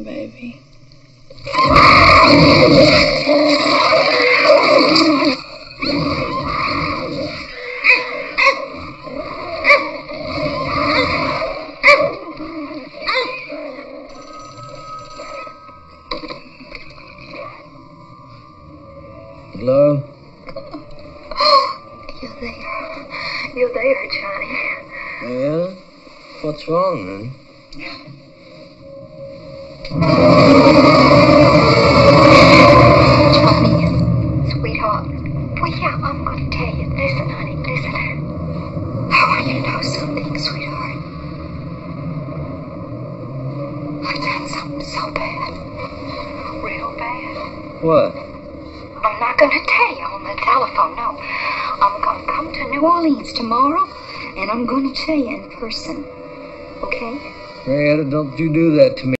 baby. Hello? You're there. You're there, Johnny. Yeah? What's wrong, man? Johnny, sweetheart. Well, yeah, I'm going to tell you. Listen, honey, listen. I want you to know something, sweetheart. I've done something so bad. Real bad. What? I'm not going to tell you on the telephone, no. I'm going to come to New Orleans tomorrow, and I'm going to tell you in person. Okay? Marietta, don't you do that to me.